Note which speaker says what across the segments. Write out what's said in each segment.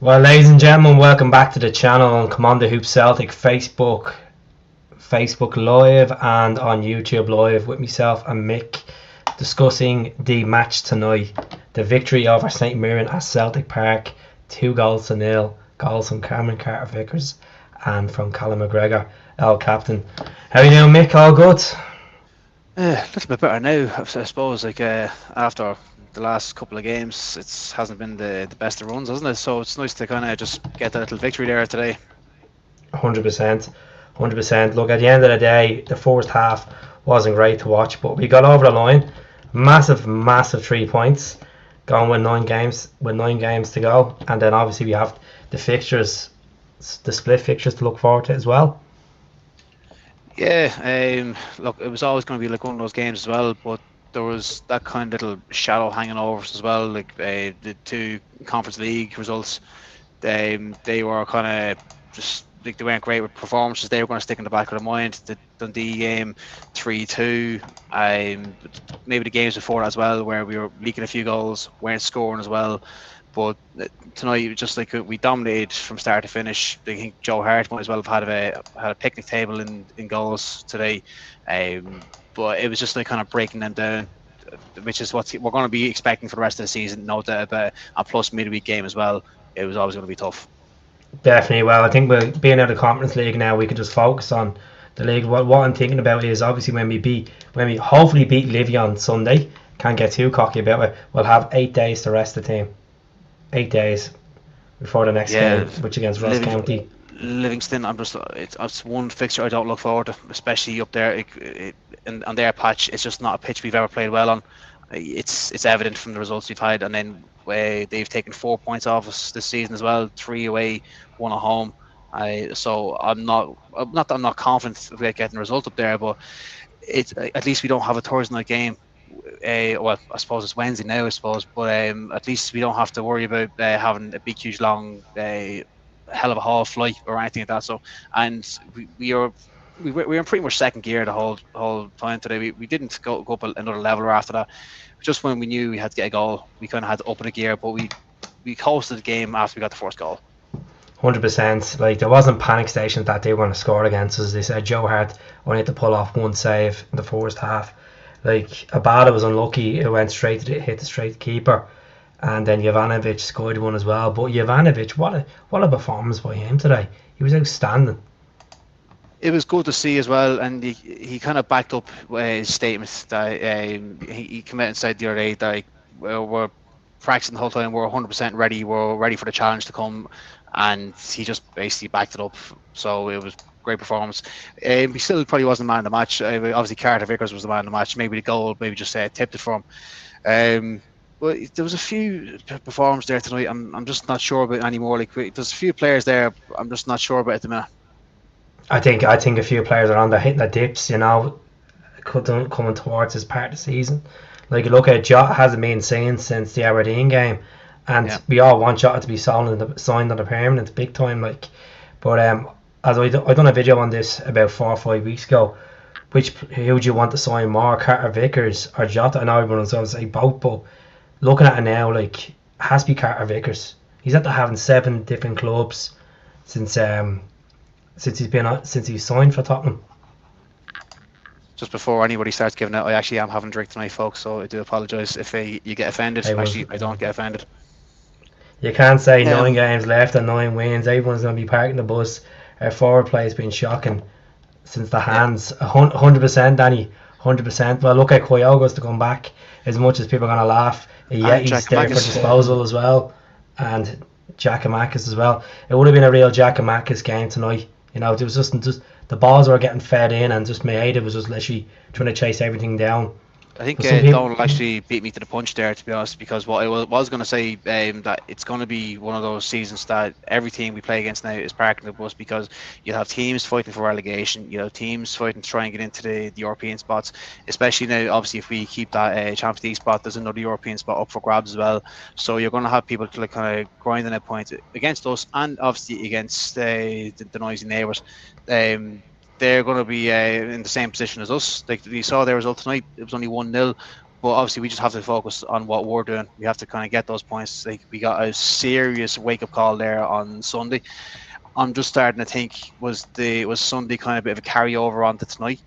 Speaker 1: Well, ladies and gentlemen, welcome back to the channel on Commander Hoop Celtic Facebook Live and on YouTube Live with myself and Mick discussing the match tonight. The victory over St Mirren at Celtic Park, 2-0. Goals from Cameron Carter-Vickers and from Callum McGregor, our captain. How are you doing, Mick? All good?
Speaker 2: A little bit better now, I suppose. After the last couple of games, it hasn't been the best of runs, hasn't it? So it's nice to kind of just get that little victory there today.
Speaker 1: 100%. Look, at the end of the day, the first half wasn't great to watch, but we got over the line. Massive 3 points. Going with 9 games to go, and then obviously we have the fixtures, the split fixtures to look forward to as well.
Speaker 2: Yeah, look, it was always going to be like one of those games as well, but there was that kind of little shadow hanging over us as well. Like the two Conference League results, they were kind of just like they weren't great with performances. They were going to stick in the back of the mind. The Dundee game, 3-2. Maybe the games before that as well, where we were leaking a few goals, weren't scoring as well. But tonight, it was just like we dominated from start to finish. I think Joe Hart might as well have had a picnic table in goals today. But it was just like kind of breaking them down, which is what we're going to be expecting for the rest of the season, no doubt about it. And plus midweek game as well, it was always going to be tough.
Speaker 1: Definitely. Well, I think we're being out of the Conference League now, we can just focus on the league. What I'm thinking about is obviously when we hopefully beat Livy on Sunday, can't get too cocky about it, we'll have 8 days to rest the team. 8 days before the next game, which against Ross County.
Speaker 2: Livingston, it's one fixture I don't look forward to, especially up there on their patch. It's just not a pitch we've ever played well on. It's evident from the results we've had, and then they've taken 4 points off us this season as well, 3 away, 1 at home. So I'm not confident about getting a result up there, but it's at least we don't have a Thursday night game. Well, I suppose it's Wednesday now, but at least we don't have to worry about having a big, huge, long, hell of a haul flight or anything like that. So, and we were in pretty much second gear the whole time today. We didn't go up another level after that. Just when we knew we had to get a goal, we kind of had to open a gear, but we hosted the game after we got the first goal.
Speaker 1: 100%. Like, there wasn't panic stations that they were going to score against us. They said Joe Hart only had to pull off one save in the first half. Like, Abada was unlucky. It went straight to hit the straight keeper, and then Jovanovic scored one as well. But Jovanovic, what a performance by him today. He was outstanding.
Speaker 2: It was good to see as well, and he kind of backed up his statement that he came out and said the other day that we're practicing the whole time, we're 100% ready, we're ready for the challenge to come, and he just basically backed it up. So it was great performance. He still probably wasn't the man of the match. Obviously Carter-Vickers was the man of the match. Maybe the goal maybe just tipped it for him. But there was a few performances there tonight. I'm just not sure about anymore. Like, there's a few players there. I'm just not sure about at the minute.
Speaker 1: I think a few players are on there hitting the dips. Coming towards this part of the season. Like, you look at Jota hasn't been seen since the Aberdeen game, and we all want Jota to be signed on the permanent big time. Like, but as I done a video on this about 4 or 5 weeks ago. Who would you want to sign more, Carter-Vickers or Jota? I know everyone's going to say both, but looking at it now, like, it has to be Carter-Vickers. He's after having 7 different clubs since he's signed for Tottenham.
Speaker 2: Just before anybody starts giving out, I actually am having a drink tonight, folks, so I do apologise if you get offended. Actually, I don't get offended. You
Speaker 1: can't say 9 games left and 9 wins. Everyone's going to be parking the bus. Our forward play has been shocking since the hands. 100%, Danny. 100%. Well, look at Kyogo's to come back. As much as people are going to laugh, he's there for disposal as well. And Calmac as well. It would have been a real Calmac game tonight. It was just the balls were getting fed in, and just Maeda was just literally trying to chase everything down.
Speaker 2: I think Donald actually beat me to the punch there, to be honest, because what I was going to say, that it's going to be one of those seasons that every team we play against now is parking the bus, because you have teams fighting for relegation, you have teams fighting to try and get into the European spots, especially now. Obviously, if we keep that Champions League spot, there's another European spot up for grabs as well. So you're going to have people kind of grinding out points against us, and obviously against the noisy neighbours. They're going to be in the same position as us. Like, you saw their result tonight, it was only 1-0, But obviously, we just have to focus on what we're doing. We have to kind of get those points. Like, we got a serious wake up call there on Sunday. I'm just starting to think, was Sunday kind of a bit of a carryover onto tonight,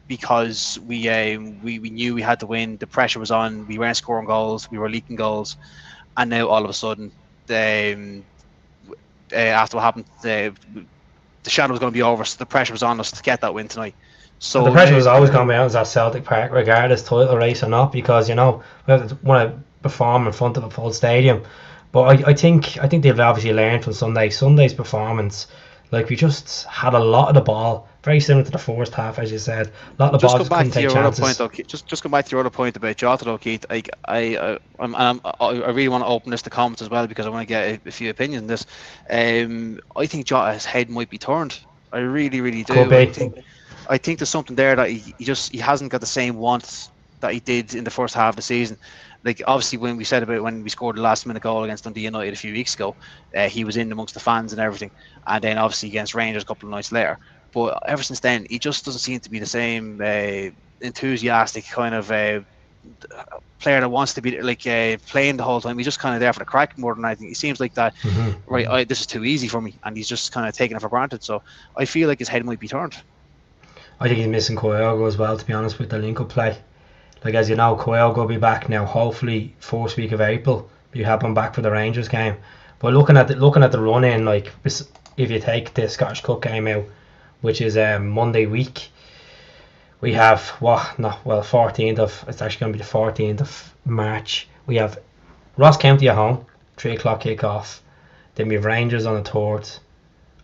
Speaker 2: because we knew we had to win. The pressure was on. We weren't scoring goals. We were leaking goals, and now all of a sudden, after what happened, the shadow was going to be over. So the pressure was on us to get that win tonight. So
Speaker 1: the pressure was always going to be on us at Celtic Park, regardless title race or not, because we want to perform in front of a full stadium. But I think they've obviously learned from Sunday's performance. Like, we just had a lot of the ball, very similar to the first half, as you said. A lot of the ball just couldn't take chances.
Speaker 2: Just come back to your other point about Jota, though, Keith. I really want to open this to comments as well, because I want to get a few opinions on this. I think Jota's head might be turned. I really, really do.
Speaker 1: Could be.
Speaker 2: I think there's something there that he hasn't got the same want that he did in the first half of the season. Like, obviously, when we said about when we scored the last minute goal against Dundee United a few weeks ago, he was in amongst the fans and everything, and then obviously against Rangers a couple of nights later. But ever since then, he just doesn't seem to be the same enthusiastic kind of player that wants to be like playing the whole time. He's just kind of there for the crack more than anything. He seems like that. Right, this is too easy for me, and he's just kind of taking it for granted. So I feel like his head might be turned.
Speaker 1: I think he's missing Kyogo as well, to be honest, with the link-up play. Like, as you know, Kyogo will be back now, hopefully first week of April. You have him back for the Rangers game. But looking at the run-in, like, if you take the Scottish Cup game out, which is Monday week, we have 14th of, it's actually going to be the 14th of March. We have Ross County at home, 3 o'clock kick-off. Then we have Rangers on the 3rd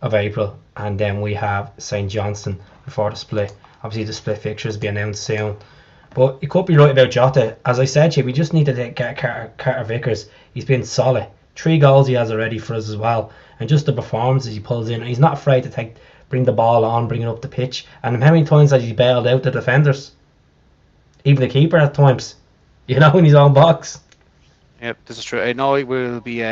Speaker 1: of April, and then we have St Johnstone before the split. Obviously, the split fixtures will be announced soon. But you could be right about Jota. As I said to you, we just need to get Carter Vickers. He's been solid. 3 goals he has already for us as well. And just the performances he pulls in. He's not afraid to bring the ball on, bring it up the pitch. And how many times has he bailed out the defenders? Even the keeper at times. In his own box.
Speaker 2: Yep, this is true. I know it will be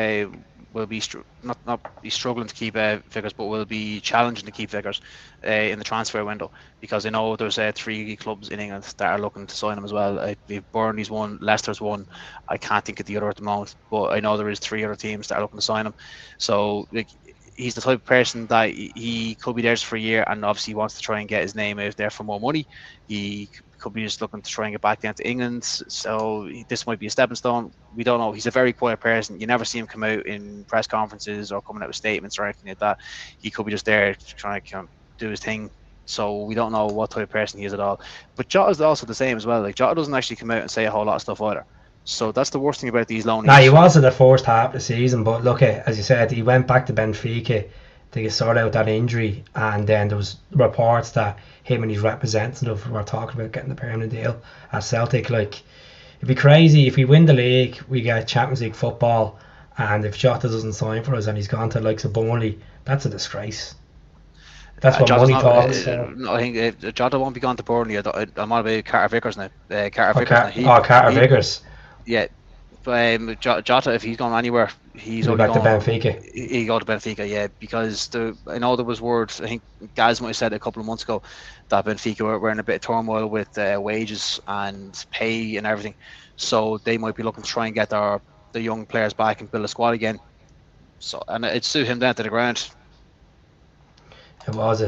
Speaker 2: not be struggling to keep Vickers, but will be challenging to keep Vickers in the transfer window, because I know there's 3 clubs in England that are looking to sign him as well. I believe Burnley's one, Leicester's one. I can't think of the other at the moment, but I know there is 3 other teams that are looking to sign him. So, like, he's the type of person that he could be there just for a year, and obviously he wants to try and get his name out there for more money. He could be just looking to try and get back down to England, so this might be a stepping stone. We don't know. He's a very quiet person. You never see him come out in press conferences or coming out with statements or anything like that. He could be just there trying to do his thing. So we don't know what type of person he is at all. But Jota's also the same as well. Like, Jota doesn't actually come out and say a whole lot of stuff either. So that's the worst thing about these loan.
Speaker 1: He was in the first half of the season, but look, as you said, he went back to Benfica to sort out that injury, and then there was reports that him and his representative were talking about getting the permanent deal at Celtic. Like, it'd be crazy if we win the league, we get Champions League football, and if Jota doesn't sign for us and he's gone to the likes of Burnley, that's a disgrace. That's what money talks.
Speaker 2: No, I think Jota won't be gone to Burnley. I'm on about Carter Vickers now.
Speaker 1: Carter Vickers.
Speaker 2: Yeah, but Jota, if he's gone anywhere, he's
Speaker 1: only back to Benfica.
Speaker 2: He go to Benfica, yeah, because I know there was words. I think Gaz might have said a couple of months ago that Benfica were in a bit of turmoil with wages and pay and everything, so they might be looking to try and get the young players back and build a squad again. So, and it suit him down to the ground.
Speaker 1: It was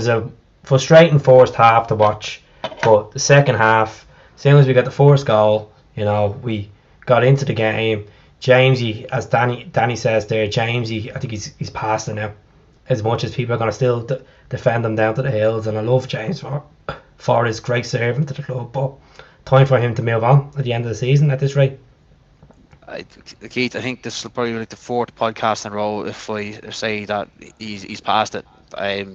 Speaker 1: a frustrating first half to watch, but the second half, as soon as we got the first goal, we got into the game. Jamesy, as Danny says there, Jamesy, I think he's past it now. As much as people are going to still defend him down to the hills, and I love James for his great service to the club, but time for him to move on at the end of the season at this rate.
Speaker 2: Keith, I think this will probably be like the 4th podcast in a row if I say that he's past it. I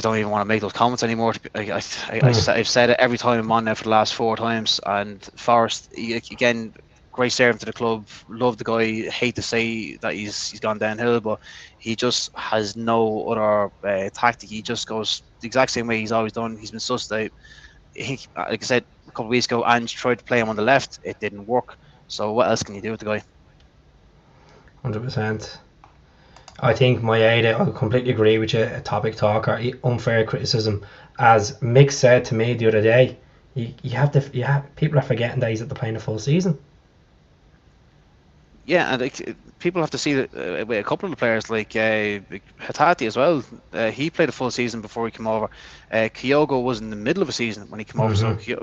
Speaker 2: don't even want to make those comments anymore. I've said it every time I'm on now for the last 4 times. And Forrest, again, great servant to the club. Love the guy. Hate to say that he's gone downhill, but he just has no other tactic. He just goes the exact same way he's always done. He's been sussed out. Like I said a couple of weeks ago, Ange tried to play him on the left. It didn't work. So what else can you do with the guy?
Speaker 1: 100%. I think I completely agree with you. A topic talk or unfair criticism as Mick said to me the other day, people are forgetting that he's at the playing a full season.
Speaker 2: Yeah, and people have to see that with a couple of the players like Hatate as well. He played a full season before he came over. Kyogo was in the middle of a season when he came over, so you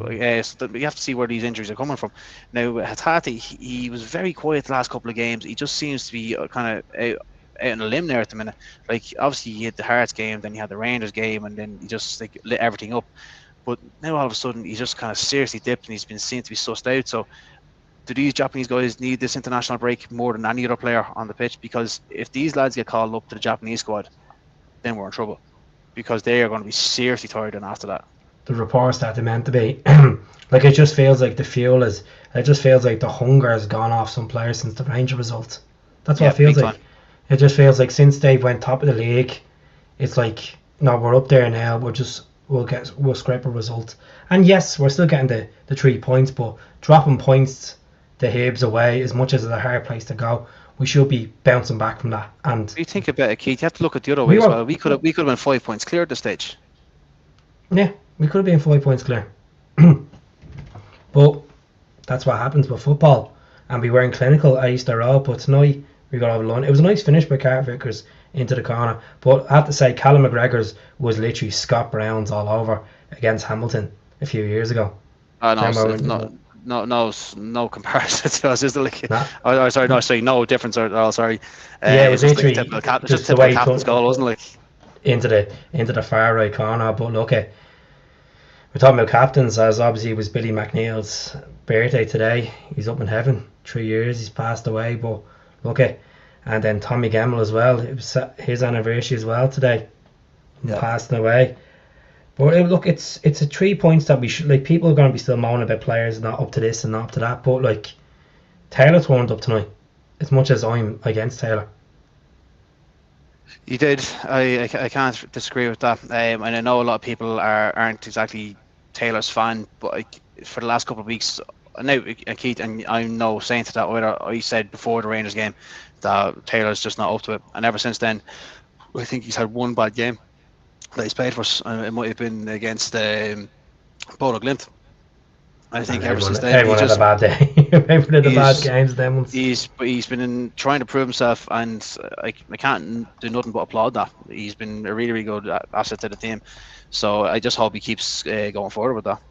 Speaker 2: have to see where these injuries are coming from. Now, Hatate, he was very quiet the last couple of games. He just seems to be kind of out on a limb there at the minute. Like, obviously, he had the Hearts game, then he had the Rangers game, and then he just lit everything up. But now all of a sudden, he's just kind of seriously dipped, and he's been seen to be sussed out. So, do these Japanese guys need this international break more than any other player on the pitch? Because if these lads get called up to the Japanese squad, then we're in trouble, because they are going to be seriously tired and after that.
Speaker 1: The reports that they're meant to be, like, it just feels like it just feels like the hunger has gone off some players since the Ranger results. That's what it feels like. Time. It just feels like since they went top of the league, it's like, no, we're up there now. We'll scrape a result. And yes, we're still getting the 3 points, but dropping points the Hibs away, as much as it's a hard place to go, we should be bouncing back from that. And
Speaker 2: you think about it, Keith, you have to look at the other way as well. We could have been 5 points clear at this stage.
Speaker 1: Yeah, we could have been 5 points clear. But that's what happens with football. And we weren't clinical at Easter Road, but tonight we got over the line. It was a nice finish by Carter Vickers into the corner. But I have to say, Callum McGregor's was literally Scott Brown's all over against Hamilton a few years ago.
Speaker 2: No comparison to us, is there? Like, no difference. Sorry.
Speaker 1: Yeah, it was literally
Speaker 2: just the way captain's goal, wasn't it? Like,
Speaker 1: into the far right corner. But look, we're talking about captains, as obviously it was Billy McNeil's birthday today. He's up in heaven. 3 years he's passed away. But look, and then Tommy Gemmell as well. It was his anniversary as well today. Passing away. But look, it's a 3 points that we should, like, people are going to be still moaning about players not up to this and not up to that, but like, Taylor turned up tonight, as much as I'm against Taylor.
Speaker 2: He did. I can't disagree with that. And I know a lot of people aren't exactly Taylor's fan, but for the last couple of weeks, now, Keith, and I'm no saying to that either, I said before the Rangers game that Taylor's just not up to it, and ever since then, I think he's had one bad game that he's played for us, and it might have been against Bodo Glimt. I think ever since then,
Speaker 1: everyone had a bad day. Everyone had the bad games. Them ones.
Speaker 2: He's been trying to prove himself, and I can't do nothing but applaud that. He's been a really, really good asset to the team. So I just hope he keeps going forward with that.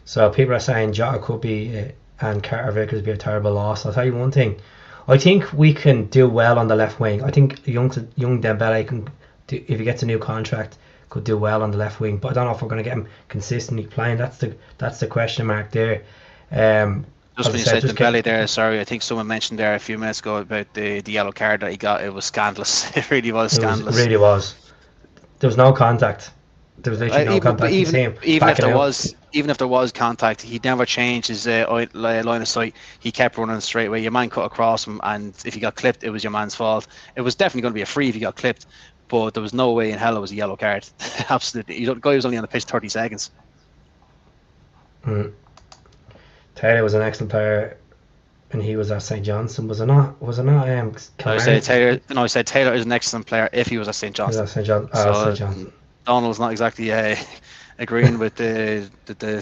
Speaker 1: So people are saying Jota could be and Carter Vickers be a terrible loss. I'll tell you one thing. I think we can do well on the left wing. I think young Dembele can, if he gets a new contract, could do well on the left wing. But I don't know if we're going to get him consistently playing. That's the question mark there.
Speaker 2: Just when you said Dembele there, sorry, I think someone mentioned there a few minutes ago about the yellow card that he got. It was scandalous. It really was scandalous.
Speaker 1: It really was. There was no contact. There was literally no contact.
Speaker 2: Even if there was contact, he never changed his line of sight. He kept running straight away. Your man cut across him, and if he got clipped, it was your man's fault. It was definitely going to be a free if he got clipped, but there was no way in hell it was a yellow card. Absolutely. The guy was only on the pitch 30 seconds.
Speaker 1: Taylor was an excellent player, and he was at St. Johnstone. Was it not?
Speaker 2: I said Taylor is an excellent player if he was at St. Johnstone.
Speaker 1: St. Johnstone.
Speaker 2: Donald's not exactly agreeing with the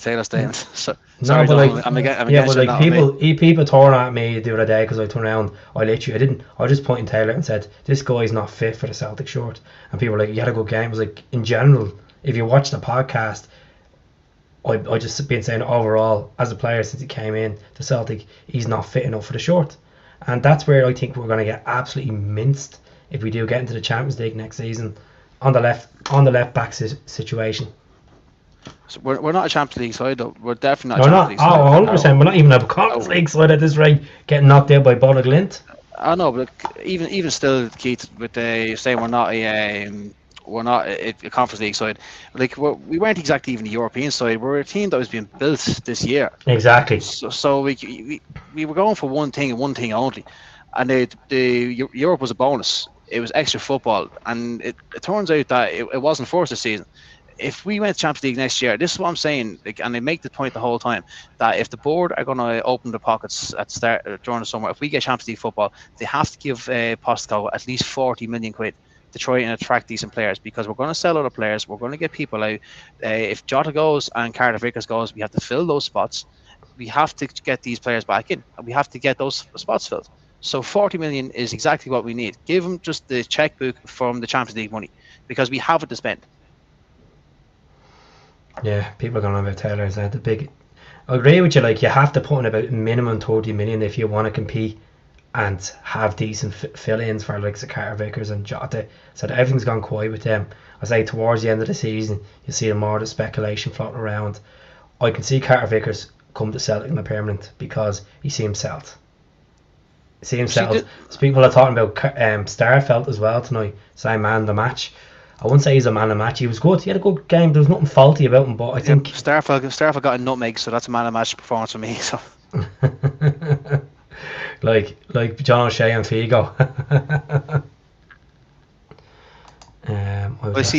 Speaker 2: Taylor statement. So,
Speaker 1: no,
Speaker 2: sorry,
Speaker 1: but
Speaker 2: Donald,
Speaker 1: people tore at me the other day because I turned around. I was just pointing Taylor and said, this guy's not fit for the Celtic shirt. And people were like, you had a good game. I was like, in general, if you watch the podcast, I just been saying overall, as a player since he came in to Celtic, he's not fit enough for the short. And that's where I think we're going to get absolutely minced if we do get into the Champions League next season on the left back situation.
Speaker 2: So we're not a Champions League side, though. We're definitely not a Champions League side.
Speaker 1: 100%. We're not even a Conference League side at this rate, getting knocked out by Bodo Glimt.
Speaker 2: I know, but even still, Keith, with saying we're not a Conference League side, like we weren't exactly even a European side. We're a team that was being built this year.
Speaker 1: Exactly.
Speaker 2: So we were going for one thing and one thing only, and the Europe was a bonus. It was extra football, and it turns out that it wasn't for us this season. If we went to Champions League next year, this is what I'm saying, and I make the point the whole time, that if the board are going to open the pockets at the start during the summer, if we get Champions League football, they have to give Postecoglou at least 40 million quid to try and attract decent players, because we're going to sell other players. We're going to get people out. If Jota goes and Carter Vickers goes, we have to fill those spots. We have to get these players back in, and we have to get those spots filled. So 40 million is exactly what we need. Give them just the checkbook from the Champions League money, because we have it to spend.
Speaker 1: Yeah, people are going on about Taylor. Is that the big? I agree with you. Like, you have to put in about minimum 30 million if you want to compete and have decent fill-ins for like Carter Vickers and Jota. So that everything's gone quiet with them. I say towards the end of the season, you see more of the speculation floating around. I can see Carter Vickers come to Celtic in a permanent because he seems settled. People are talking about Starfelt as well tonight. Same man of the match. I wouldn't say he's a man of the match. He was good. He had a good game. There was nothing faulty about him. But I think
Speaker 2: Starfelt got a nutmeg, so that's a man of the match performance for me. So
Speaker 1: like John O'Shea and Figo.
Speaker 2: If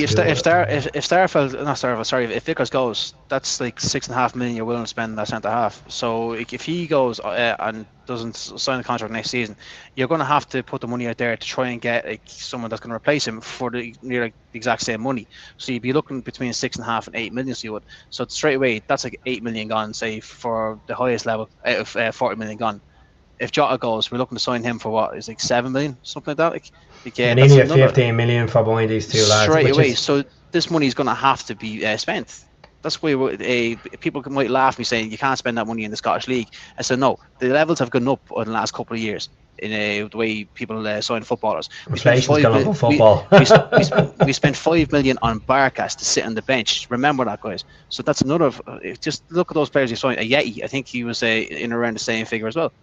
Speaker 2: Vickers goes, that's like 6.5 million you're willing to spend in that centre half. So if he goes and doesn't sign a contract next season, you're going to have to put the money out there to try and get like someone that's going to replace him for the exact same money. So you'd be looking between 6.5 and 8 million. So you would. So straight away, that's like 8 million gone, say, for the highest level out of 40 million gone. If Jota goes, we're looking to sign him for what is like 7 million, something like that.
Speaker 1: Nearly 15 million for buying these two lads.
Speaker 2: Straight away. So this money is going to have to be spent. That's why people might laugh at me saying you can't spend that money in the Scottish League. I said no. The levels have gone up in the last couple of years in the way people sign footballers.
Speaker 1: Inflation's gone up on football.
Speaker 2: We spent 5 million on Barkas to sit on the bench. Remember that, guys. So that's another. Just look at those players you signed. Yeti, I think he was in around the same figure as well.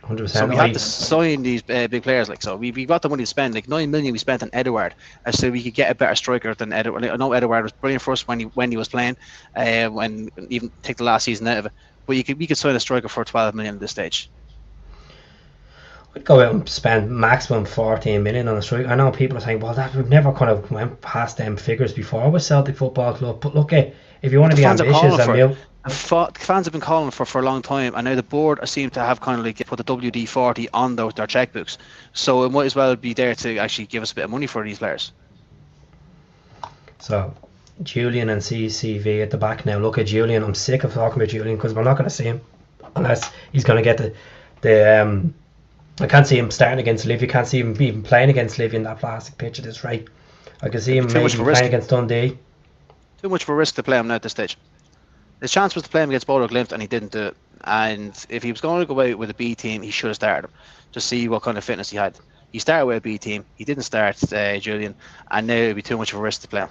Speaker 1: 100%.
Speaker 2: So we had to sign these big players, like, so we got the money to spend. Like 9 million we spent on Edouard, so we could get a better striker than Edouard. I know Edouard was brilliant for us when he was playing, when even take the last season out of it. But we could sign a striker for 12 million at this stage.
Speaker 1: I'd go out and spend maximum 14 million on a striker. I know people are saying, well, that we've never kind of went past them figures before with Celtic Football Club. But look, if you want to be ambitious,
Speaker 2: fans have been calling for a long time, and now the board seem to have kind of like put the WD-40 on their checkbooks, so it might as well be there to actually give us a bit of money for these players.
Speaker 1: So Julian and CCV at the back now. Look at Julian. I'm sick of talking about Julian because we're not going to see him unless he's going to get the I can't see him starting against Liv. You can't see him even playing against Liv in that plastic pitch at this rate. I can see him maybe playing against Dundee.
Speaker 2: Too much of a risk to play him now at this stage. His chance was to play him against Bodo Glimt, and he didn't do it. And if he was going to go out with a B team, he should have started him to see what kind of fitness he had. He started with a B team. He didn't start Julian, and now it would be too much of a risk to play him.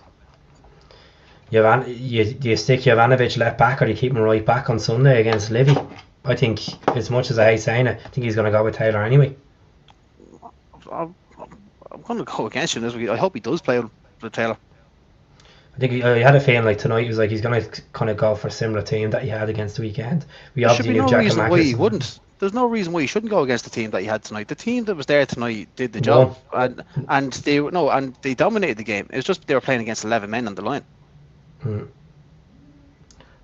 Speaker 1: Do you stick Jovanovic left back, or do you keep him right back on Sunday against Livy? I think, as much as I hate saying it, I think he's going to go with Taylor anyway.
Speaker 2: I'm going to go against him this week. I hope he does play with Taylor.
Speaker 1: I think I had a feeling like tonight he was like he's going to kind of go for a similar team that he had against the weekend.
Speaker 2: There should be no reason why he wouldn't. There's no reason why he shouldn't go against the team that he had tonight. The team that was there tonight did the job, and they dominated the game. It was just they were playing against 11 men on the line.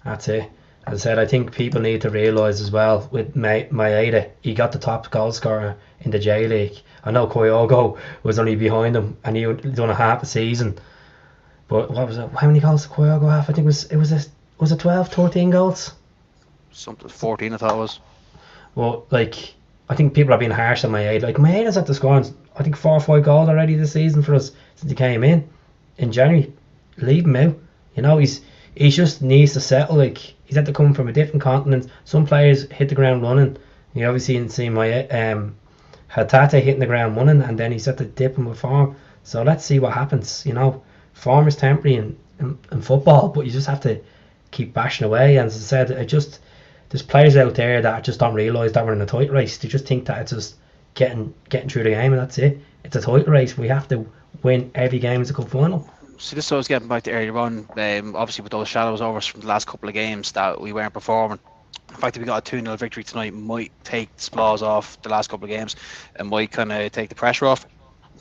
Speaker 1: That's it. As I said, I think people need to realise as well with Maeda, he got the top goal scorer in the J League. I know Kyogo was only behind him, and he had done a half a season. But what was it? How many goals did Kyogo have? I think was it 12, 13 goals?
Speaker 2: Something 14, I thought it was.
Speaker 1: Well, like, I think people are being harsh on Maeda. Like, Maeda's at the scoring, I think 4 or 5 goals already this season for us since he came in January. Leave him out. You know, he just needs to settle. Like, he's had to come from a different continent. Some players hit the ground running. You obviously see Hatate hitting the ground running, and then he's had to dip him with form. So let's see what happens. You know, form is temporary in football, but you just have to keep bashing away. And as I said, there's players out there that just don't realise that we're in a title race. They just think that it's just getting through the game, and that's it. It's a title race. We have to win every game as a cup final.
Speaker 2: So this was getting back to earlier on, obviously with those shadows over from the last couple of games that we weren't performing. The fact that we got a 2-0 victory tonight might take the spurs off the last couple of games and might kind of take the pressure off,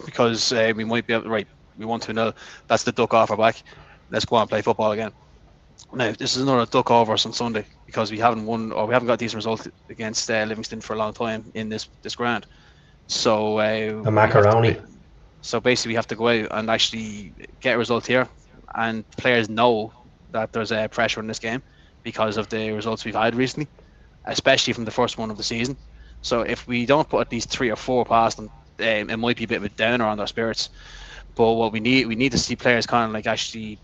Speaker 2: because we might be able to, right, we won 2-0, that's the duck off our back, let's go on and play football again. Now this is another duck over us on Sunday because we haven't won, or we haven't got a decent result against Livingston for a long time in this ground. So
Speaker 1: the macaroni.
Speaker 2: So basically, we have to go out and actually get a result here, and players know that there's a pressure in this game because of the results we've had recently, especially from the first one of the season. So if we don't put at least 3 or 4 past them, it might be a bit of a downer on their spirits. But what we need to see players kind of like actually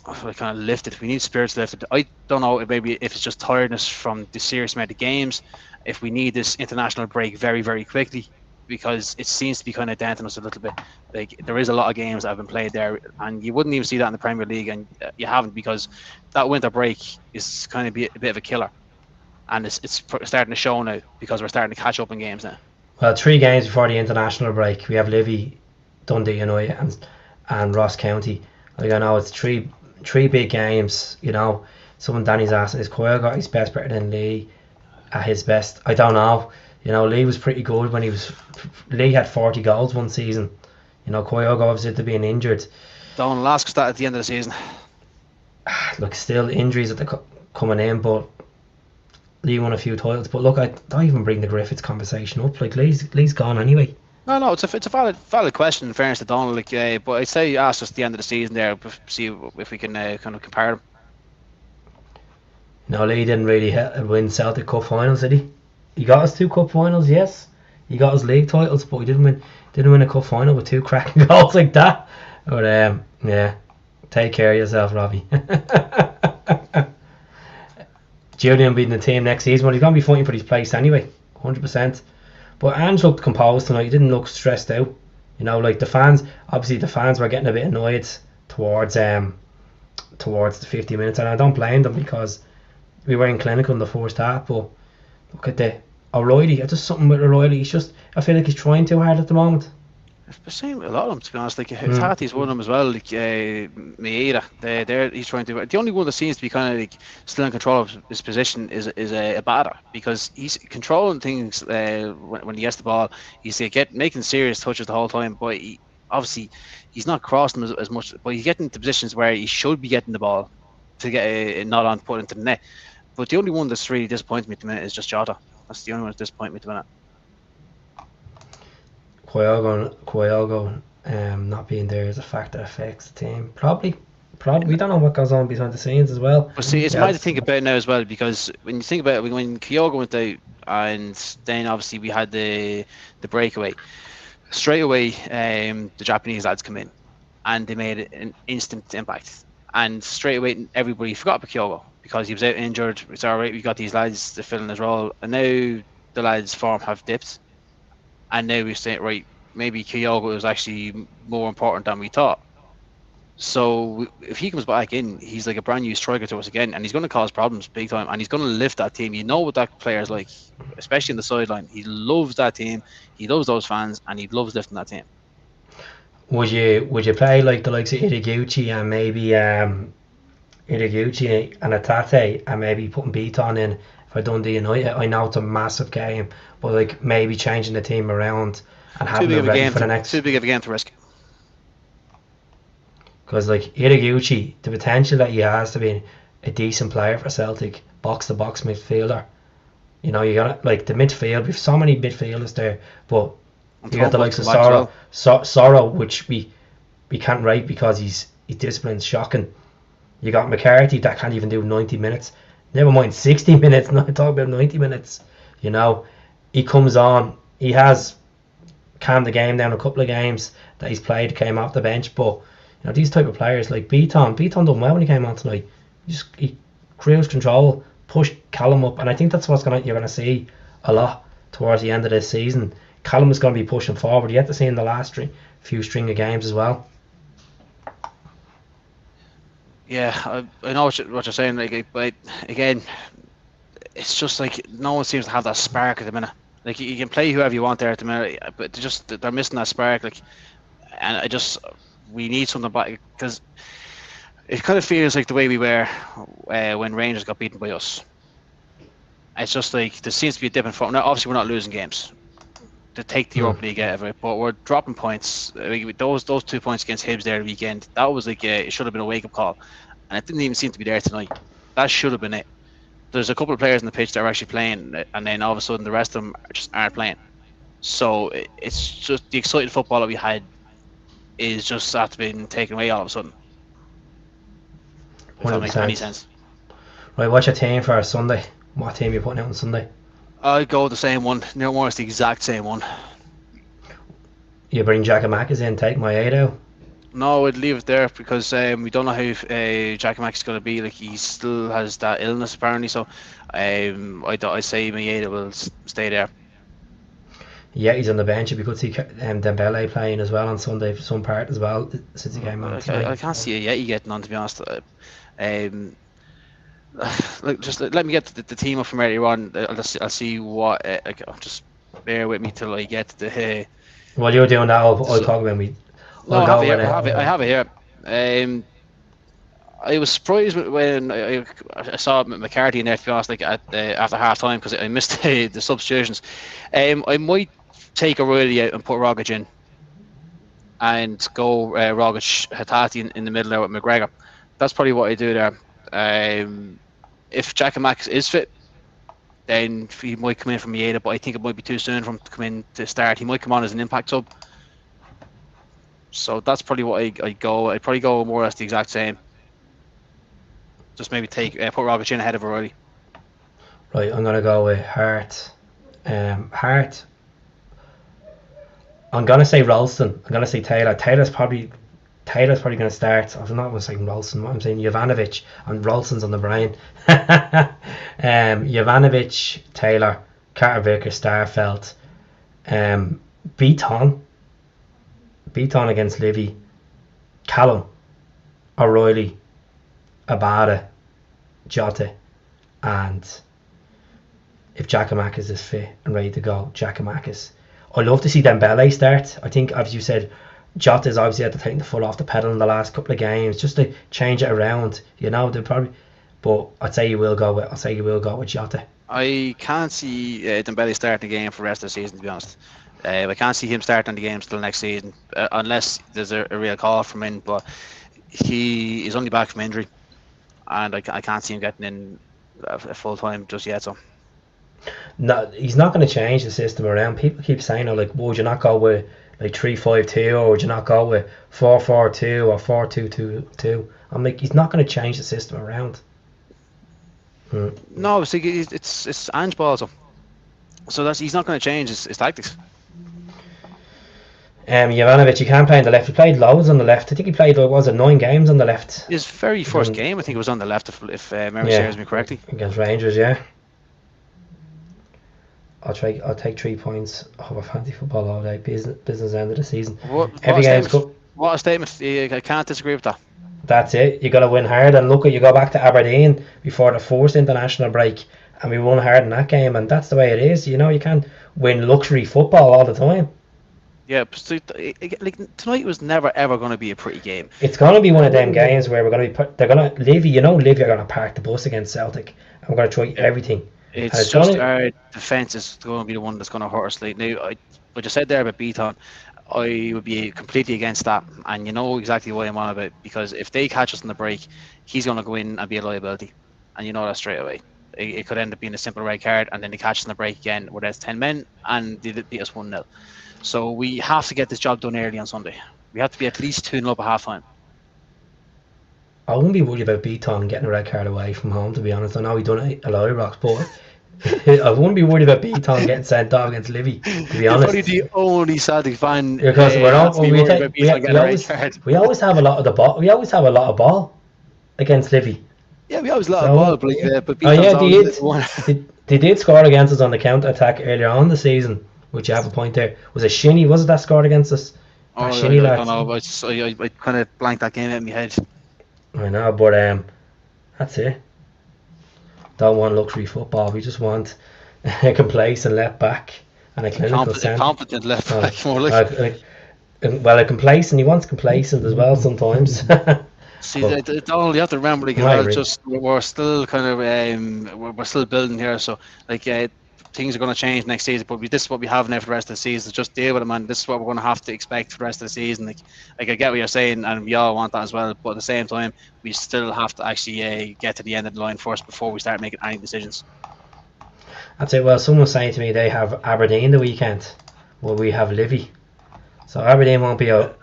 Speaker 2: kind of lifted. We need spirits lifted. I don't know if maybe if it's just tiredness from the serious amount of games, if we need this international break very, very quickly, because it seems to be kind of denting us a little bit. Like there is a lot of games that have been played there, and you wouldn't even see that in the Premier League, and you haven't, because that winter break is kind of a bit of a killer, and it's starting to show now because we're starting to catch up in games now.
Speaker 1: Well, 3 games before the international break, we have Livy, Dundee United, and Ross County. Like I know it's three big games. You know, someone Danny's asking, is Kyogo got his best better than Lee at his best? I don't know. You know, Lee was pretty good when he was. Lee had 40 goals one season. You know, Kyogo obviously had to being injured.
Speaker 2: Donald ask us that at the end of the season.
Speaker 1: Look, still injuries at the coming in, but Lee won a few titles. But look, I don't even bring the Griffiths conversation up. Like Lee's gone anyway.
Speaker 2: No, it's a valid question in fairness to Donald. Like, but I'd say ask us at the end of the season there, see if we can kind of compare them.
Speaker 1: No, Lee didn't really win Celtic Cup finals, did he? He got us 2 cup finals, yes. He got us league titles, but he didn't win a cup final with 2 cracking goals like that. But yeah, take care of yourself, Robbie. Julian being the team next season, well, he's going to be fighting for his place anyway, 100%. But Ange looked composed tonight. He didn't look stressed out. You know, like the fans were getting a bit annoyed towards the 50 minutes, and I don't blame them because we were in clinical in the first half. But look at the O'Reilly. It's just something with O'Reilly. I feel like he's trying too hard at the moment.
Speaker 2: The same with a lot of them, to be honest. Like Tati's one of them as well. Like Miera, he's trying to. The only one that seems to be kind of like still in control of his position is Abada, because he's controlling things when he gets the ball. He's making serious touches the whole time, but he's not crossing as much. But he's getting into positions where he should be getting the ball to get a nod on put into the net. But the only one that's really disappointing me at the minute is just Jota. That's the only one that's disappointing me at the minute.
Speaker 1: Kyogo not being there is a factor that affects the team. Probably we don't know what goes on behind the scenes as well.
Speaker 2: But see, it's mad to think about now as well, because when you think about it, when Kyogo went out, and then obviously we had the breakaway, straight away the Japanese lads come in and they made an instant impact, and straight away everybody forgot about Kyogo because he was out injured. It's alright, we got these lads to fill in his role, and now the lads' form have dipped. And now we're saying, right, maybe Kyogo is actually more important than we thought. So if he comes back in, he's like a brand new striker to us again, and he's going to cause problems big time, and he's going to lift that team. You know what that player's like, especially in the sideline. He loves that team, he loves those fans, and he loves lifting that team.
Speaker 1: Would you play like the likes of Itaguchi and maybe Itaguchi and Atate, and maybe putting Beaton in for Dundee United? I know it's a massive game, but like maybe changing the team around and having it ready for the next.
Speaker 2: Too big of a game to risk.
Speaker 1: Because like Itaguchi, the potential that he has to be a decent player for Celtic, box to box midfielder. You know, you got like the midfield. We've so many midfielders there, but you got the likes of Sorrow, which we can't rate because his discipline's shocking. You got McCarthy that can't even do 90 minutes. Never mind 60 minutes. Not talk about 90 minutes. You know, he comes on. He has calmed the game down a couple of games that he's played. Came off the bench, but you know these type of players like Beaton done well when he came on tonight. He cruise control, pushed Callum up, and I think that's what you're gonna see a lot towards the end of this season. Callum is going to be pushing forward. You have to see in the last few string of games as well.
Speaker 2: Yeah, I know what you're saying. Like, but again, it's just like no one seems to have that spark at the minute. Like you can play whoever you want there at the minute, but they're missing that spark. Like, and we need something back, because it kind of feels like the way we were when Rangers got beaten by us. It's just like there seems to be a dip in form. Now, obviously, we're not losing games to take the Europa League out of it, but we're dropping points. Those 2 points against Hibs there the weekend, that was like it should have been a wake up call, and it didn't even seem to be there tonight. That should have been it. There's a couple of players on the pitch that are actually playing, and then all of a sudden the rest of them just aren't playing. So it's just the exciting football that we had is just after being taken away all of a sudden. If that makes any
Speaker 1: 100%.
Speaker 2: sense.
Speaker 1: Right, what's your team for Sunday? What team are you putting out on Sunday?
Speaker 2: I go with the same one. No more, it's the exact same one.
Speaker 1: You bring Calmac in, take my 8 out?
Speaker 2: No, I'd leave it there because we don't know how Calmac is going to be. Like, he still has that illness apparently, so I'd say Maeda will stay there.
Speaker 1: Yeah, he's on the bench. It'd be good to see Dembele playing as well on Sunday for some part as well since he came on tonight.
Speaker 2: I can't see Yeti getting on, to be honest. Just let me get the team up from earlier on. I'll see what. Just bear with me till I get the.
Speaker 1: While you're doing that, I'll talk about me.
Speaker 2: No, I have it here. I was surprised when I saw McCarthy in there, to be honest, like after half time, because I missed the substitutions. I might take O'Reilly out and put Rogic in, and go Rogic Hatate in the middle there with McGregor. That's probably what I do there. If Calmac is fit, then he might come in from Maeda, but I think it might be too soon for him to come in to start. He might come on as an impact sub. So that's probably what I'd go. I'd probably go more or less the exact same. Just maybe put Rogic in ahead of O'Reilly.
Speaker 1: Right, I'm gonna go with Hart. Hart. I'm gonna say Ralston. I'm gonna say Taylor. Taylor's probably gonna start. I'm not gonna say Ralston. What I'm saying, Jovanovic, and Ralston's on the brain. Jovanovic, Taylor, Carter Vicker, Starfelt, Beaton against Livy, Callum, O'Reilly, Abada, Jota, and if Calmac is fit and ready to go, Calmac is. I'd love to see Dembele start. I think, as you said, Jota is obviously had to take the foot off the pedal in the last couple of games just to change it around. You know, they probably. But I'd say you will go with Jota.
Speaker 2: I can't see Dembele starting the game for the rest of the season, to be honest. I can't see him starting the game till next season, unless there's a real call from him. But he is only back from injury, and I can't see him getting in full time just yet. So
Speaker 1: no, he's not going to change the system around. People keep saying, "Oh, like, would you not go with like 3-5-2, or would you not go with 4-4-2 or 4-2-2-2?" I'm like, he's not going to change the system around.
Speaker 2: No, it's Ange ball, so he's not going to change his tactics.
Speaker 1: Jovanovic, you can't play on the left. He played loads on the left. I think he played 9 games on the left.
Speaker 2: His very first game, I think, was on the left, if memory serves me correctly.
Speaker 1: Against Rangers, yeah. I'll take 3 points over fantasy football all day. Business end of the season.
Speaker 2: What a statement! I can't disagree with that.
Speaker 1: That's it. You got to win hard, and look, you go back to Aberdeen before the first international break, and we won hard in that game, and that's the way it is. You know, you can't win luxury football all the time.
Speaker 2: Yeah, like tonight was never ever going to be a pretty game.
Speaker 1: It's going to be one of them games where we're going to be. They're going to Livy are going to park the bus against Celtic, and we're going to try everything.
Speaker 2: It's just our defence is going to be the one that's going to hurt us. Like, now, what you said there about Beaton, I would be completely against that, and you know exactly what I'm on about, because if they catch us on the break, he's going to go in and be a liability, and you know that straight away. It could end up being a simple red card, and then they catch us on the break again, where there's 10 men, and they beat us 1-0. So we have to get this job done early on Sunday. We have to be at least 2-0 up at half time.
Speaker 1: I wouldn't be worried about Beaton getting a red card away from home, to be honest. I know he's done a lot of rocks, but I wouldn't be worried about Beaton getting sent off against Livy, to be honest.
Speaker 2: You're probably the only Celtic fan
Speaker 1: because we always have a lot of the ball. We always have a lot of ball against Livy.
Speaker 2: Yeah, we always have a lot of ball, but
Speaker 1: they did score against us on the counter attack earlier on the season. Which you have a point there. Was it Shinny? Was it that scored against us?
Speaker 2: Shinny, I don't know. I kind of blanked that game out in my head.
Speaker 1: I know, but that's it. Don't want luxury football. We just want a complacent left back and a clinical centre.
Speaker 2: Competent left back, more like.
Speaker 1: Well, a complacent. He wants complacent as well sometimes.
Speaker 2: See, you have to remember, like, we're still kind of we're still building here, so like. Things are going to change next season, but this is what we have now for the rest of the season. Just deal with it, man. This is what we're going to have to expect for the rest of the season. Like I get what you're saying, and we all want that as well. But at the same time, we still have to actually get to the end of the line first before we start making any decisions.
Speaker 1: That's it. Well, someone's saying to me they have Aberdeen the weekend. Well, we have Livy, so Aberdeen won't be out.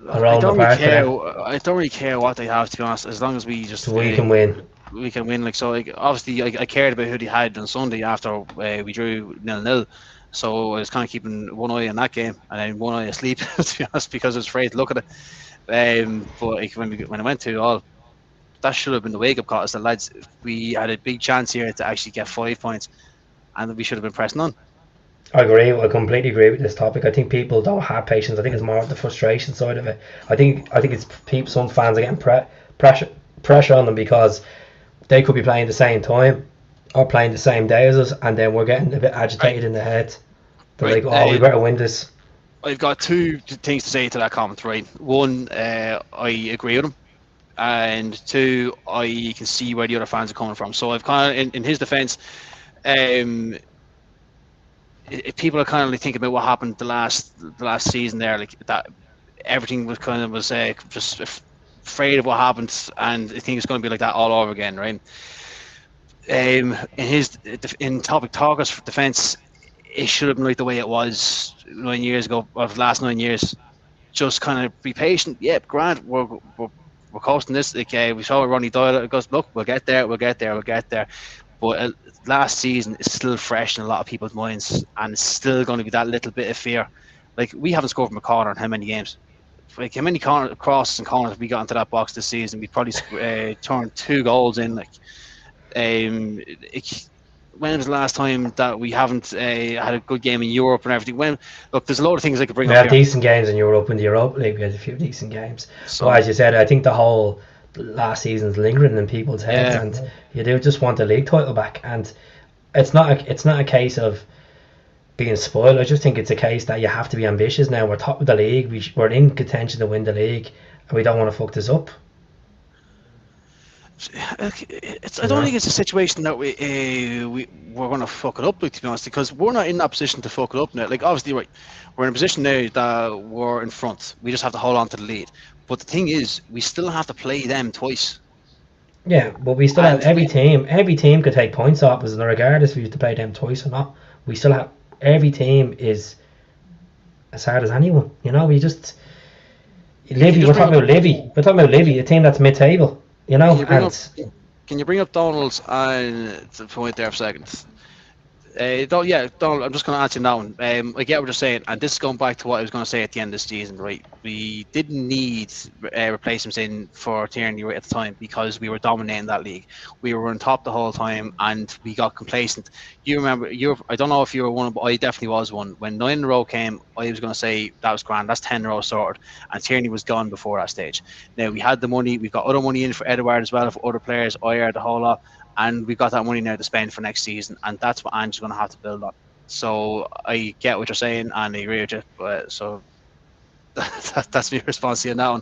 Speaker 1: I don't
Speaker 2: really care what they have, to be honest, as long as we just
Speaker 1: so we can win.
Speaker 2: We can win. Like, so, like, obviously, I cared about who they had on Sunday after we drew 0-0. So I was kind of keeping one eye on that game and then one eye asleep, to be honest, because I was afraid to look at it. But like, when I went to all, that should have been the wake-up call. As the lads, we had a big chance here to actually get 5 points, and we should have been pressing on.
Speaker 1: I agree. I completely agree with this topic. I think people don't have patience. I think it's more the frustration side of it. I think it's people. Some fans are getting pressure on them because they could be playing the same time or playing the same day as us, and then we're getting a bit agitated in the head. They're like, "Oh, we better win this."
Speaker 2: I've got two things to say to that comment. Right, one, I agree with him, and two, I can see where the other fans are coming from. So I've kind of, in his defence, if people are kind of like thinking about what happened the last season there, like that, everything was kind of just afraid of what happened, and I think it's going to be like that all over again, right? In Topic Talkers for defence, it should have been like the way it was 9 years ago, or the last 9 years. Just kind of be patient. Yep, Grant, we're coasting this. Like, we saw Ronnie Doyle. It goes, look, we'll get there. But last season is still fresh in a lot of people's minds, and it's still going to be that little bit of fear. Like, we haven't scored from a corner in how many games? Like, how many crosses and corners we got into that box this season? We probably turned 2 goals in. Like, when was the last time that we haven't had a good game in Europe and everything? Look, there's a lot of things I could bring up.
Speaker 1: We had decent games in Europe. In the Europa League, we had a few decent games. So, as you said, I think the whole last season's lingering in people's heads, and you do just want the league title back. And it's not a case of being spoiled. I just think it's a case that you have to be ambitious now. We're top of the league. We're in contention to win the league, and we don't want to fuck this up.
Speaker 2: I don't think it's a situation that we're going to fuck it up, to be honest, because we're not in that position to fuck it up now. Like, obviously, right, we're in a position now that we're in front. We just have to hold on to the lead. But the thing is, we still have to play them twice.
Speaker 1: Yeah, but we still have every team could take points off us, regardless if we have to play them twice or not. We still have every team is as hard as anyone. You know, we just Livy. We're talking about Livy. We're talking about Livy, a team that's mid-table. You know,
Speaker 2: can you bring up Donald's the point there for a second? Donald, I'm just going to answer now. I get what you're saying, and this is going back to what I was going to say at the end of the season, right? We didn't need replacements in for Tierney right at the time because we were dominating that league. We were on top the whole time, and we got complacent. You remember, I don't know if you were one, but I definitely was one. When 9 in a row came, I was going to say that was grand. That's 10 in a row sorted, and Tierney was gone before that stage. Now we had the money. We've got other money in for Edouard as well, for other players, Oyer, the whole lot. And we've got that money now to spend for next season, and that's what Ange's going to have to build on. So I get what you're saying, and I agree with you. But so that's my response to you now.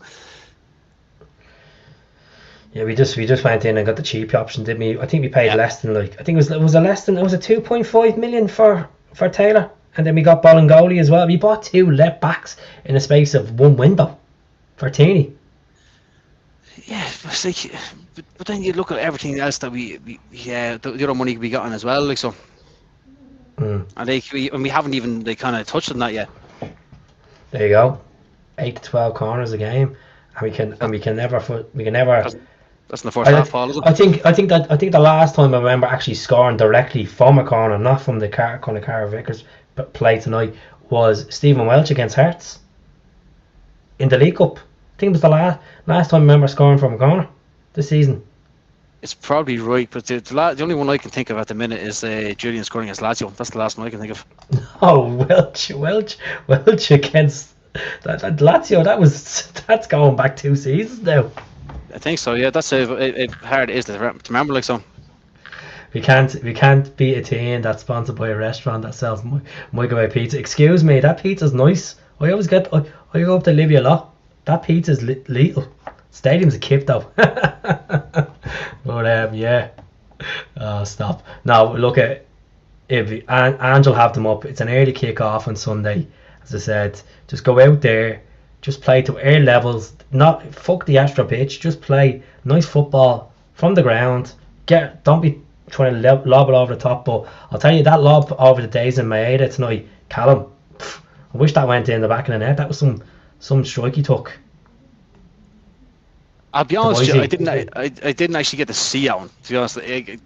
Speaker 1: Yeah, we just went in and got the cheap option, didn't we? I think we paid less than it was a 2.5 million for Taylor, and then we got Bolingoli as well. We bought 2 left backs in the space of 1 window for Tierney.
Speaker 2: Yeah, it's like, but then you look at everything else that the other money we got on as well, like so. And we haven't even kind of touched on that yet.
Speaker 1: There you go, 8 to 12 corners a game, and we can never.
Speaker 2: That's in the first half, Paul, isn't it?
Speaker 1: I think the last time I remember actually scoring directly from a corner, not from the Cara Vickers play tonight, was Stephen Welch against Hearts in the League Cup. I think it was the last time I remember scoring from a corner this season.
Speaker 2: It's probably right, but the only one I can think of at the minute is Julian scoring against Lazio. That's the last one I can think of.
Speaker 1: Oh, Welch against that Lazio. That's going back 2 seasons now.
Speaker 2: I think so. Yeah, that's how hard it is to remember. Like so.
Speaker 1: We can't beat a team that's sponsored by a restaurant that sells microwave pizza. Excuse me, that pizza's nice. I go up to Livy a lot. That pizza's lethal. Stadium's a kip though. But yeah. Oh, stop. Now look at Angel have them up. It's an early kick off on Sunday. As I said, just go out there, just play to air levels. Not fuck the Astro pitch. Just play nice football from the ground. Don't be trying to lob it over the top. But I'll tell you, that lob over the days in Maeda tonight, Callum. I wish that went in the back of the net. That was some strike he took.
Speaker 2: I'll be honest with you, I didn't actually get to see that one, to be honest. I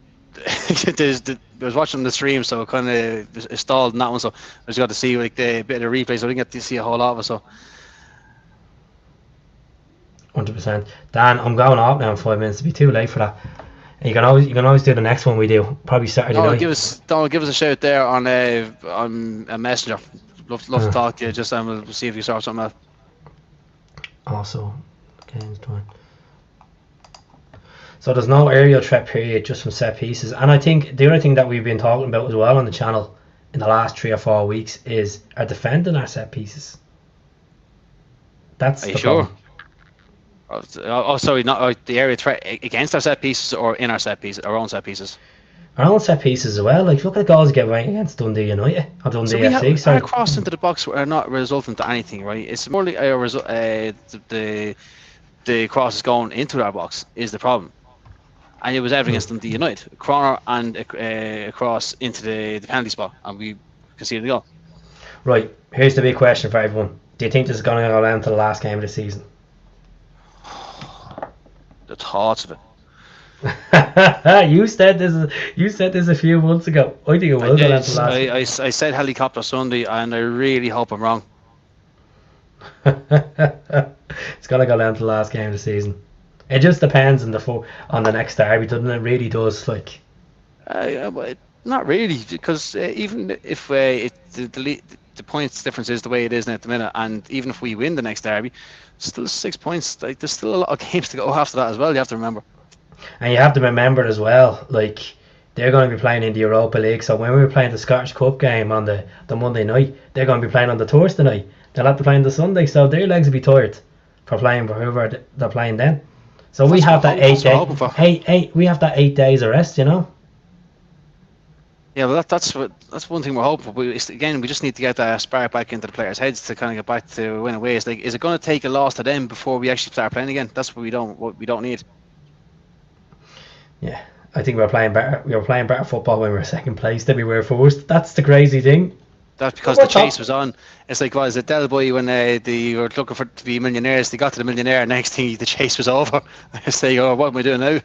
Speaker 2: was watching the stream, so it kind of stalled in that one, so I just got to see like the bit of the replay, so I didn't get to see a whole lot of it. So
Speaker 1: 100%. Dan, I'm going off now in 5 minutes. It'll be too late for that. And you can always do the next one we do, probably Saturday night.
Speaker 2: Give us a shout there on a messenger. Love to talk to you. Just we'll see if you sort something out.
Speaker 1: Also, games time. So there's no aerial threat period, just from set pieces. And I think the other thing that we've been talking about as well on the channel in the last 3 or 4 weeks is our defending our set pieces. That's the problem.
Speaker 2: Oh, sorry, not the area threat against our set pieces or in our set pieces, our own set pieces.
Speaker 1: Our own set pieces as well. Like, look at the goals we get right against Dundee United or Dundee FC.
Speaker 2: Our cross into the box are not resulting to anything, right? It's more like the crosses going into our box is the problem, and it was ever against Dundee United, corner and a cross into the penalty spot, and we conceded the goal. Right.
Speaker 1: Here's the big question for everyone: do you think this is going to go down to the last game of the season?
Speaker 2: The thoughts of it.
Speaker 1: You said this a few months ago. I think it will go down to the last.
Speaker 2: I said helicopter Sunday, and I really hope I'm wrong.
Speaker 1: It's gonna go down to the last game of the season. It just depends on the next derby, doesn't it? It really does. Like,
Speaker 2: not really, because even if the points difference is the way it is at the minute, and even if we win the next derby, still 6 points. Like, there's still a lot of games to go after that as well. You have to remember.
Speaker 1: And you have to remember as well, like, they're going to be playing in the Europa League. So when we were playing the Scottish Cup game on the Monday night, they're going to be playing on the Thursday night. They'll have to play on the Sunday, so their legs will be tired for playing for whoever they're playing then. So we have that 8 days. We have that 8 days of rest, you know.
Speaker 2: Yeah, well, that's one thing we're hoping for. Again, we just need to get that spark back into the players' heads to kind of get back to winning ways. Like, is it going to take a loss to them before we actually start playing again? That's what we don't need.
Speaker 1: Yeah, I think we were playing better football when we were second place than we were first. That's the crazy thing.
Speaker 2: That's because the chase was on. It's like, what is it, Del Boy, when they were looking to be millionaires, they got to the millionaire, next thing the chase was over. It's like, oh, what am I doing now?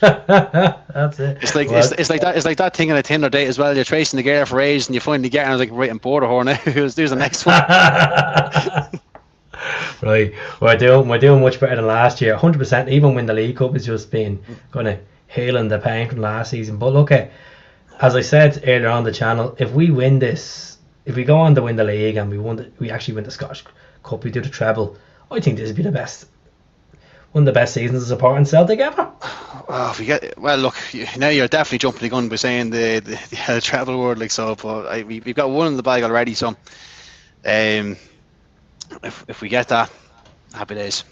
Speaker 1: That's it.
Speaker 2: It's like that thing on a Tinder date as well. You're tracing the girl for ages and you finally get her, and I was like, right, I'm bored of her now. There's the next one.
Speaker 1: Right, we're doing much better than last year. 100%. Even when the League Cup has just been kind of healing the pain from last season. But look, as I said earlier on the channel, if we win this, if we go on to win the league and we actually win the Scottish Cup, we do the treble, I think this would be one of the best seasons of supporting Celtic ever.
Speaker 2: Look, now you're definitely jumping the gun by saying the treble word, like, so. But we've got one in the bag already, so if we get that, happy days.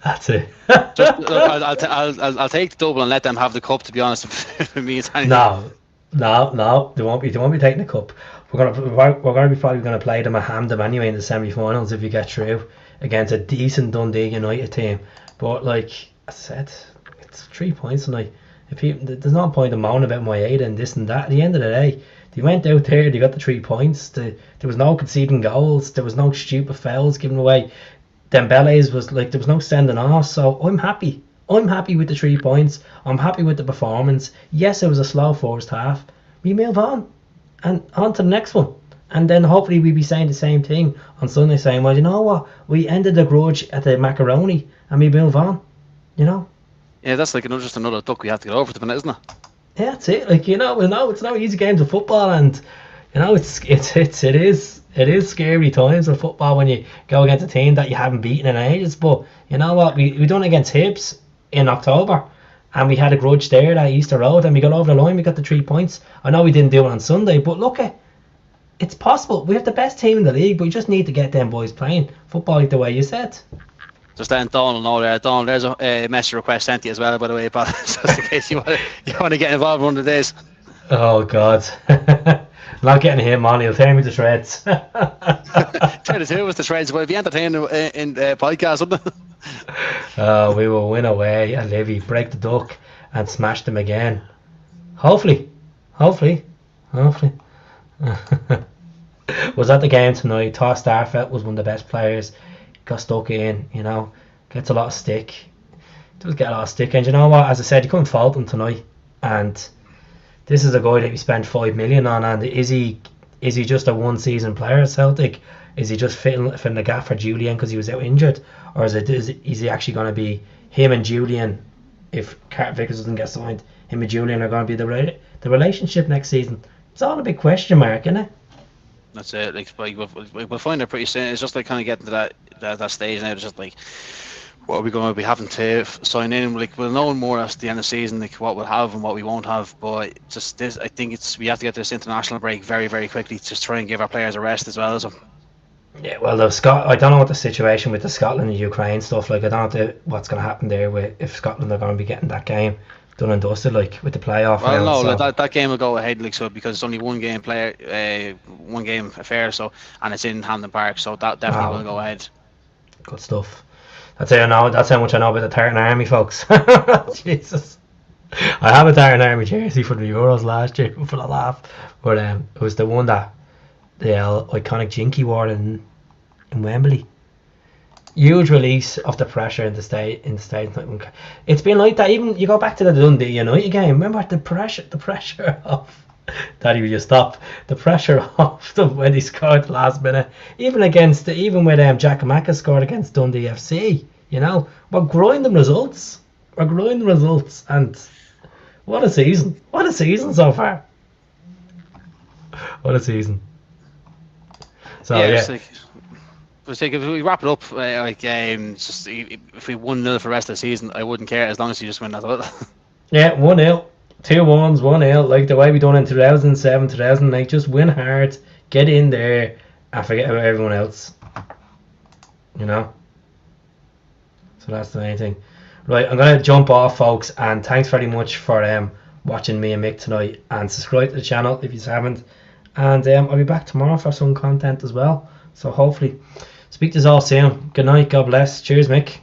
Speaker 1: That's it.
Speaker 2: I'll take the double and let them have the cup. To be honest, if it means anything.
Speaker 1: No, they won't be taking the cup. We're gonna be probably gonna play them at Hampden anyway in the semi-finals if you get through against a decent Dundee United team. But like I said, it's 3 points tonight. There's no point in moaning about my 8 and this and that. At the end of the day, they went out there, they got the 3 points. There was no conceding goals. There was no stupid fouls given away. Dembele's was like, there was no sending off. So I'm happy. I'm happy with the 3 points. I'm happy with the performance. Yes, it was a slow first half. We move on and on to the next one. And then hopefully we'll be saying the same thing on Sunday, saying, well, you know what? We ended the grudge at the macaroni and we move on. You know?
Speaker 2: Yeah, that's like just another duck we have to get over to, isn't it?
Speaker 1: Yeah, that's it. Like, you know, we know it's no easy games of football, and you know, it is scary times of football when you go against a team that you haven't beaten in ages. But you know what? We done against Hibs in October, and we had a grudge there at Easter Road, and we got over the line. We got the 3 points. I know we didn't do it on Sunday, but look, it's possible. We have the best team in the league, but we just need to get them boys playing football like the way you said.
Speaker 2: Just then, Donald, Donald, there's a message request sent to you as well, by the way, but just in case you want to get involved one of the days.
Speaker 1: Oh God, not getting him on. He'll tear me to shreds.
Speaker 2: Tear the two of us to shreds, but it'd be entertaining in the podcast, wouldn't it?
Speaker 1: We will win away at Livy, break the duck, and smash them again. Hopefully. Was at the game tonight. Thought Starfelt was one of the best players. Got stuck in, you know. Gets a lot of stick. Does get a lot of stick, and you know what? As I said, you couldn't fault him tonight. And this is a guy that we spent 5 million on. And is he just a one season player at Celtic? Is he just filling the gap for Julian because he was out injured, or is he actually going to be him and Julian? If Carter Vickers doesn't get signed, him and Julian are going to be the relationship next season. It's all a big question mark, isn't it?
Speaker 2: That's it. Like we'll find out pretty soon. It's just like kind of getting to that stage now. It's just like, what are we going to be having to sign in? Like, we'll know more at the end of the season, like what we'll have and what we won't have. But just this, I think we have to get this international break very, very quickly. Just try and give our players a rest as well. So.
Speaker 1: Yeah, well, I don't know what the situation with the Scotland and Ukraine stuff. Like, I don't know what's going to happen there if Scotland are going to be getting that game done and dusted, like with the playoff.
Speaker 2: Well, no,
Speaker 1: so.
Speaker 2: like that game will go ahead, like, so, because it's only one game affair, so, and it's in Hampden Park, so that definitely will go ahead.
Speaker 1: Good stuff. That's how much I know about the Tartan Army, folks. Jesus, I have a Tartan Army jersey for the Euros last year for the laugh, but it was the one that the iconic Jinky wore in Wembley. Huge release of the pressure in the state. It's been like that. Even you go back to the Dundee United game. Remember the pressure of Daddy, will you stop? The pressure of them when he scored the last minute. Even when Jack Calmac scored against Dundee FC. You know, we're grinding results. And what a season! What a season so far! What a season! So yeah.
Speaker 2: If we wrap it up, just if we 1-0 for the rest of the season, I wouldn't care as long as you just win that.
Speaker 1: Yeah, 1-0, 2-1s, 1-0, like the way we done in 2007, 2008. Just win hard, get in there, and forget about everyone else. You know. So that's the main thing. Right, I'm gonna jump off, folks, and thanks very much for watching me and Mick tonight, and subscribe to the channel if you haven't. And I'll be back tomorrow for some content as well. So hopefully. Speak to us all soon. Good night. God bless. Cheers, Mick.